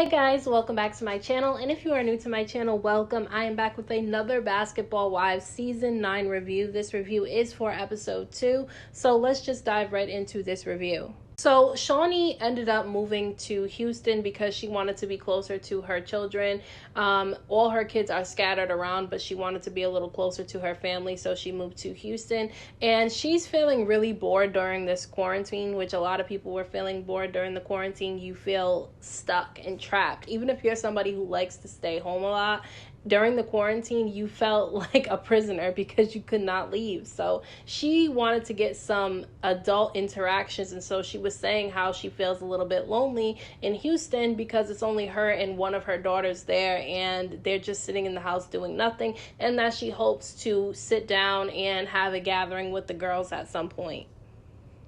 Hey guys, welcome back to my channel, and if you are new to my channel, welcome. I am back with another Basketball Wives Season 9 review. This review is for episode 2, so let's just dive right into this review. So Shawnee ended up moving to Houston because she wanted to be closer to her children. All her kids are scattered around, but she wanted to be a little closer to her family, so she moved to Houston. And she's feeling really bored during this quarantine, which a lot of people were feeling bored during the quarantine. You feel stuck and trapped. Even if you're somebody who likes to stay home a lot, during the quarantine, you felt like a prisoner because you could not leave. So she wanted to get some adult interactions. And so she was saying how she feels a little bit lonely in Houston because it's only her and one of her daughters there, and they're just sitting in the house doing nothing. And that she hopes to sit down and have a gathering with the girls at some point.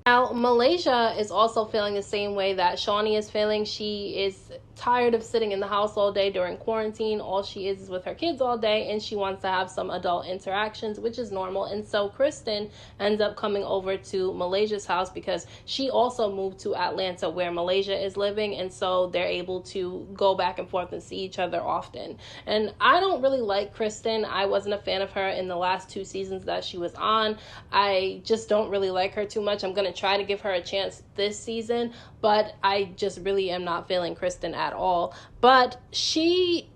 Now, Malaysia is also feeling the same way that Shawnee is feeling. She is tired of sitting in the house all day during quarantine. All she is with her kids all day, and she wants to have some adult interactions, which is normal. And so Kristen ends up coming over to Malaysia's house because she also moved to Atlanta where Malaysia is living, and so they're able to go back and forth and see each other often. And I don't really like Kristen. I wasn't a fan of her in the last 2 seasons that she was on. I just don't really like her too much. I'm going to try to give her a chance this season, but I just really am not feeling Kristen at all. But she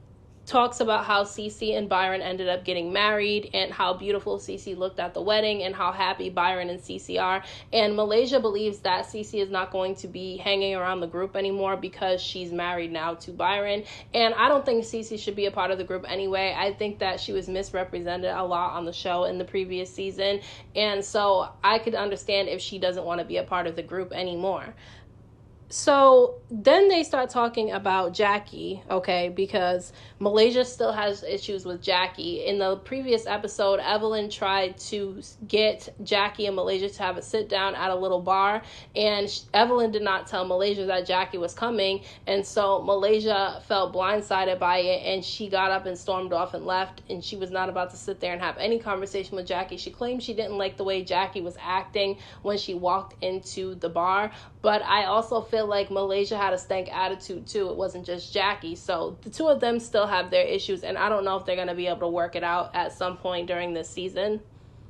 talks about how Cece and Byron ended up getting married and how beautiful Cece looked at the wedding and how happy Byron and Cece are. And Malaysia believes that Cece is not going to be hanging around the group anymore because she's married now to Byron. And I don't think Cece should be a part of the group anyway. I think that she was misrepresented a lot on the show in the previous season. And so I could understand if she doesn't want to be a part of the group anymore. So then they start talking about Jackie, okay, because Malaysia still has issues with Jackie. In the previous episode, Evelyn tried to get Jackie and Malaysia to have a sit down at a little bar, and Evelyn did not tell Malaysia that Jackie was coming, and so Malaysia felt blindsided by it, and she got up and stormed off and left, and she was not about to sit there and have any conversation with Jackie. She claimed she didn't like the way Jackie was acting when she walked into the bar, but I also feel like Malaysia had a stank attitude too. It wasn't just Jackie. So the two of them still have their issues, and I don't know if they're going to be able to work it out at some point during this season.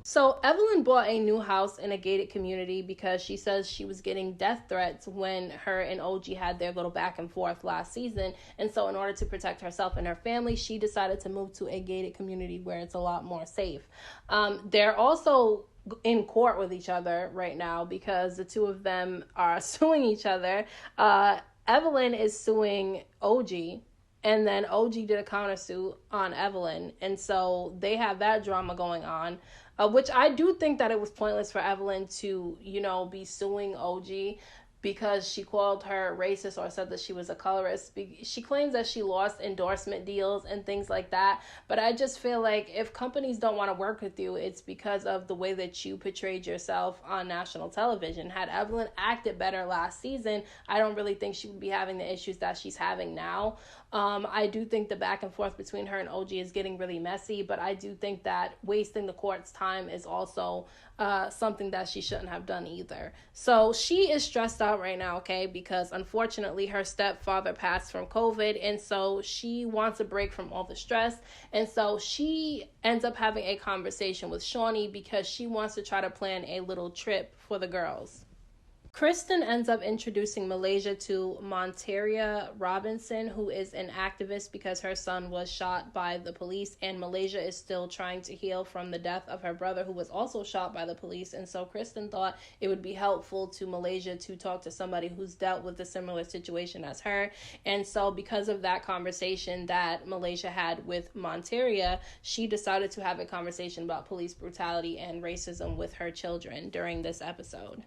So Evelyn bought a new house in a gated community because she says she was getting death threats when her and OG had their little back and forth last season. And so in order to protect herself and her family, she decided to move to a gated community where it's a lot more safe. They're also in court with each other right now because the two of them are suing each other. Evelyn is suing OG, and then OG did a countersuit on Evelyn, and so they have that drama going on, which I do think that it was pointless for Evelyn to, be suing OG because she called her racist or said that she was a colorist. She claims that she lost endorsement deals and things like that. But I just feel like if companies don't want to work with you, it's because of the way that you portrayed yourself on national television. Had Evelyn acted better last season, I don't really think she would be having the issues that she's having now. I do think the back and forth between her and OG is getting really messy, but I do think that wasting the court's time is also something that she shouldn't have done either. So she is stressed out right now, okay, because unfortunately her stepfather passed from COVID, and so she wants a break from all the stress, and so she ends up having a conversation with Shawnee because she wants to try to plan a little trip for the girls. Kristen ends up introducing Malaysia to Monteria Robinson, who is an activist because her son was shot by the police, and Malaysia is still trying to heal from the death of her brother, who was also shot by the police. And so Kristen thought it would be helpful to Malaysia to talk to somebody who's dealt with a similar situation as her. And so because of that conversation that Malaysia had with Monteria, she decided to have a conversation about police brutality and racism with her children during this episode.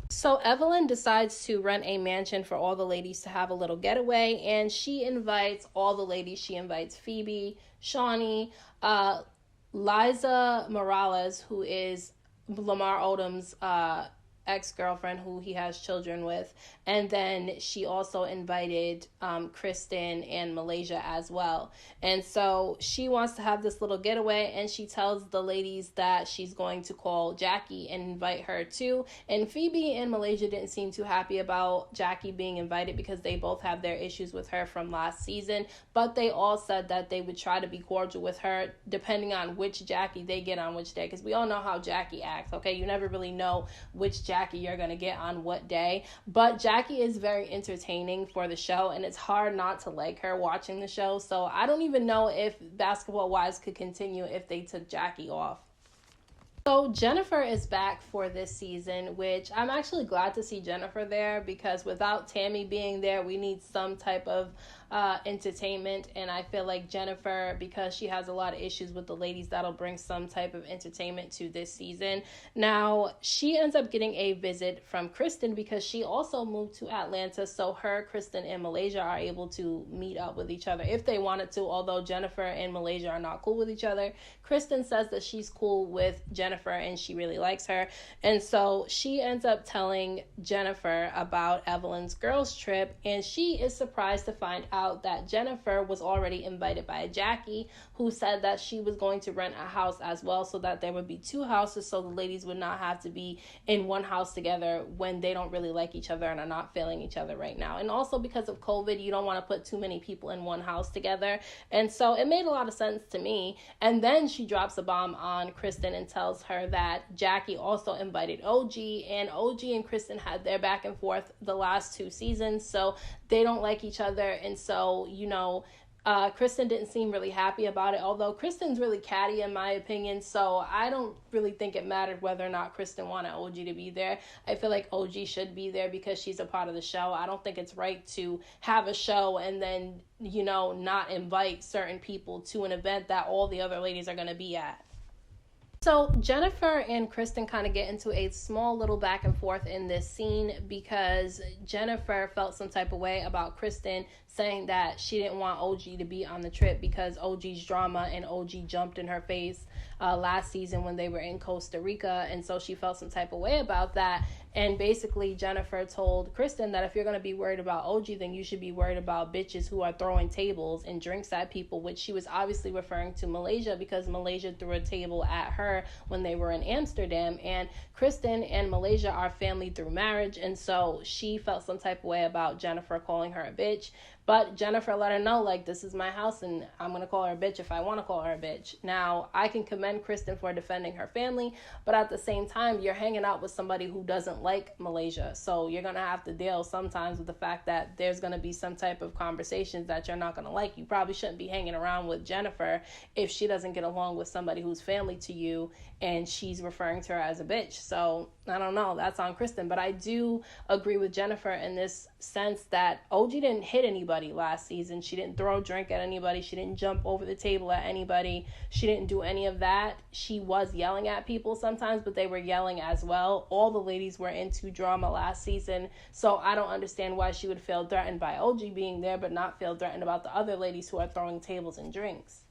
So Evelyn decides to rent a mansion for all the ladies to have a little getaway, and she invites all the ladies. She invites Phoebe, Shawnee, Liza Morales, who is Lamar Odom's ex-girlfriend who he has children with, And then she also invited Kristen and Malaysia as well. And so she wants to have this little getaway, and she tells the ladies that she's going to call Jackie and invite her too. And Phoebe and Malaysia didn't seem too happy about Jackie being invited because they both have their issues with her from last season, but they all said that they would try to be cordial with her depending on which Jackie they get on which day, because we all know how Jackie acts, okay? You never really know which Jackie you're going to get on what day, but Jackie is very entertaining for the show, and it's hard not to like her watching the show. So I don't even know if Basketball Wives could continue if they took Jackie off. So Jennifer is back for this season, which I'm actually glad to see Jennifer there, because without Tammy being there, we need some type of entertainment. And I feel like Jennifer, because she has a lot of issues with the ladies, that'll bring some type of entertainment to this season. Now, she ends up getting a visit from Kristen because she also moved to Atlanta. So her, Kristen, and Malaysia are able to meet up with each other if they wanted to, although Jennifer and Malaysia are not cool with each other. Kristen says that she's cool with Jennifer and she really likes her. And so she ends up telling Jennifer about Evelyn's girls trip, and she is surprised to find out that Jennifer was already invited by Jackie, who said that she was going to rent a house as well, so that there would be two houses, so the ladies would not have to be in one house together when they don't really like each other and are not feeling each other right now. And also because of COVID, you don't want to put too many people in one house together. And so it made a lot of sense to me. And then she drops a bomb on Kristen and tells her that Jackie also invited OG, and OG and Kristen had their back and forth the last 2 seasons, so they don't like each other. And so, Kristen didn't seem really happy about it, although Kristen's really catty in my opinion, so I don't really think it mattered whether or not Kristen wanted OG to be there. I feel like OG should be there because she's a part of the show. I don't think it's right to have a show and then, not invite certain people to an event that all the other ladies are going to be at. So Jennifer and Kristen kind of get into a small little back and forth in this scene because Jennifer felt some type of way about Kristen saying that she didn't want OG to be on the trip because OG's drama, and OG jumped in her face last season when they were in Costa Rica, and so she felt some type of way about that. And basically Jennifer told Kristen that if you're going to be worried about OG, then you should be worried about bitches who are throwing tables and drinks at people, which she was obviously referring to Malaysia because Malaysia threw a table at her when they were in Amsterdam. And Kristen and Malaysia are family through marriage, and so she felt some type of way about Jennifer calling her a bitch. But Jennifer let her know, like, this is my house and I'm going to call her a bitch if I want to call her a bitch. Now, I can commend Kristen for defending her family, but at the same time, you're hanging out with somebody who doesn't like Malaysia. So you're going to have to deal sometimes with the fact that there's going to be some type of conversations that you're not going to like. You probably shouldn't be hanging around with Jennifer if she doesn't get along with somebody who's family to you and she's referring to her as a bitch. So I don't know, that's on Kristen. But I do agree with Jennifer in this sense that OG didn't hit anybody last season. She didn't throw a drink at anybody. She didn't jump over the table at anybody. She didn't do any of that. She was yelling at people sometimes, but they were yelling as well. All the ladies were into drama last season, so I don't understand why she would feel threatened by OG being there but not feel threatened about the other ladies who are throwing tables and drinks.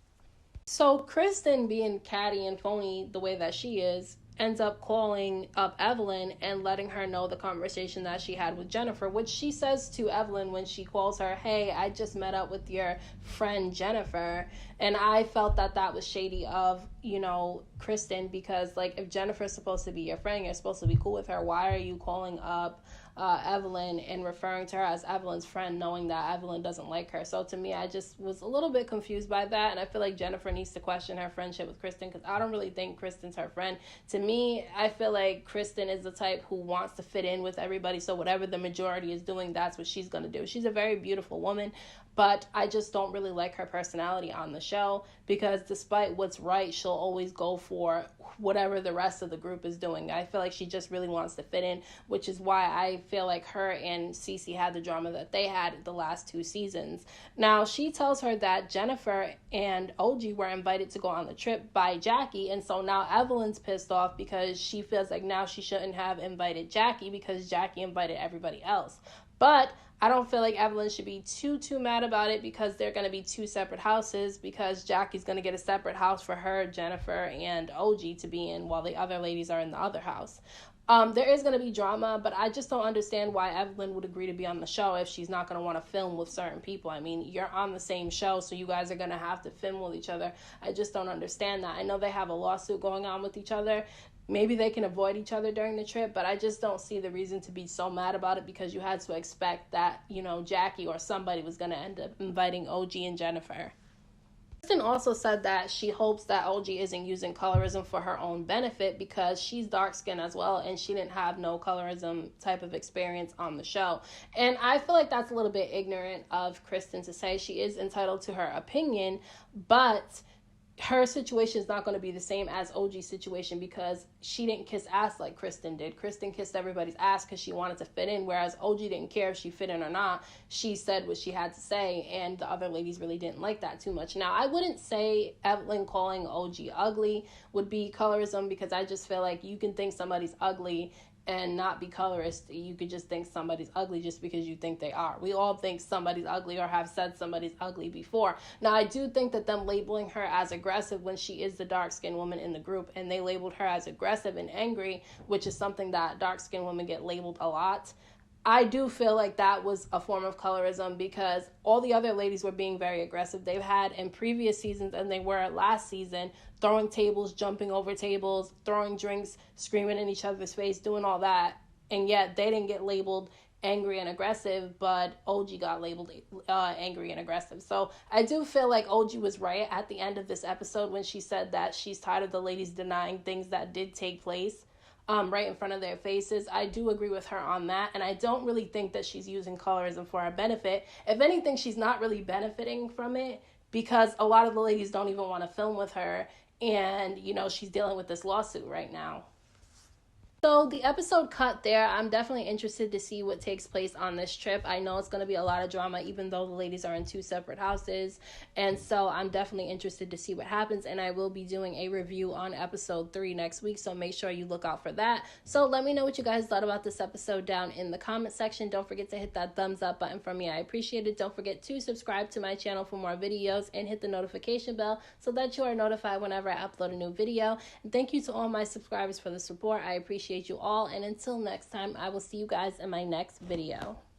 So Kristen, being catty and phony the way that she is, ends up calling up Evelyn and letting her know the conversation that she had with Jennifer, which she says to Evelyn when she calls her, hey, I just met up with your friend Jennifer. And I felt that that was shady of, Kristen, because, like, if Jennifer's supposed to be your friend, you're supposed to be cool with her. Why are you calling up Evelyn and referring to her as Evelyn's friend, knowing that Evelyn doesn't like her? So to me, I just was a little bit confused by that, and I feel like Jennifer needs to question her friendship with Kristen, because I don't really think Kristen's her friend. To me, I feel like Kristen is the type who wants to fit in with everybody, so whatever the majority is doing, that's what she's going to do. She's a very beautiful woman, but I just don't really like her personality on the show, because despite what's right, she'll always go for whatever the rest of the group is doing. I feel like she just really wants to fit in, which is why I feel like her and Cece had the drama that they had the last 2 seasons. Now, she tells her that Jennifer and OG were invited to go on the trip by Jackie, and so now Evelyn's pissed off because she feels like now she shouldn't have invited Jackie because Jackie invited everybody else. But I don't feel like Evelyn should be too mad about it, because they're going to be 2 separate houses, because Jackie's going to get a separate house for her, Jennifer, and OG to be in, while the other ladies are in the other house. There is going to be drama, but I just don't understand why Evelyn would agree to be on the show if she's not going to want to film with certain people. I mean, you're on the same show, so you guys are going to have to film with each other. I just don't understand that. I know they have a lawsuit going on with each other. Maybe they can avoid each other during the trip, but I just don't see the reason to be so mad about it, because you had to expect that, you know, Jackie or somebody was going to end up inviting OG and Jennifer. Kristen also said that she hopes that OG isn't using colorism for her own benefit, because she's dark-skinned as well, and she didn't have no colorism type of experience on the show. And I feel like that's a little bit ignorant of Kristen to say. She is entitled to her opinion, but her situation is not going to be the same as OG's situation, because she didn't kiss ass like Kristen did. Kristen kissed everybody's ass because she wanted to fit in, whereas OG didn't care if she fit in or not. She said what she had to say, and the other ladies really didn't like that too much. Now, I wouldn't say Evelyn calling OG ugly would be colorism, because I just feel like you can think somebody's ugly and not be colorist. You could just think somebody's ugly just because you think they are. We all think somebody's ugly or have said somebody's ugly before. Now, I do think that them labeling her as aggressive when she is the dark-skinned woman in the group, and they labeled her as aggressive and angry, which is something that dark-skinned women get labeled a lot. I do feel like that was a form of colorism, because all the other ladies were being very aggressive. They've had in previous seasons, and they were last season, throwing tables, jumping over tables, throwing drinks, screaming in each other's face, doing all that. And yet they didn't get labeled angry and aggressive, but OG got labeled angry and aggressive. So I do feel like OG was right at the end of this episode when she said that she's tired of the ladies denying things that did take place right in front of their faces. I do agree with her on that, and I don't really think that she's using colorism for her benefit. If anything, she's not really benefiting from it, because a lot of the ladies don't even want to film with her, and, you know, she's dealing with this lawsuit right now. So the episode cut there. I'm definitely interested to see what takes place on this trip. I know it's going to be a lot of drama, even though the ladies are in two separate houses. And so I'm definitely interested to see what happens. And I will be doing a review on episode 3 next week, so make sure you look out for that. So let me know what you guys thought about this episode down in the comment section. Don't forget to hit that thumbs up button for me. I appreciate it. Don't forget to subscribe to my channel for more videos, and hit the notification bell so that you are notified whenever I upload a new video. And thank you to all my subscribers for the support. I appreciate you all, and until next time, I will see you guys in my next video.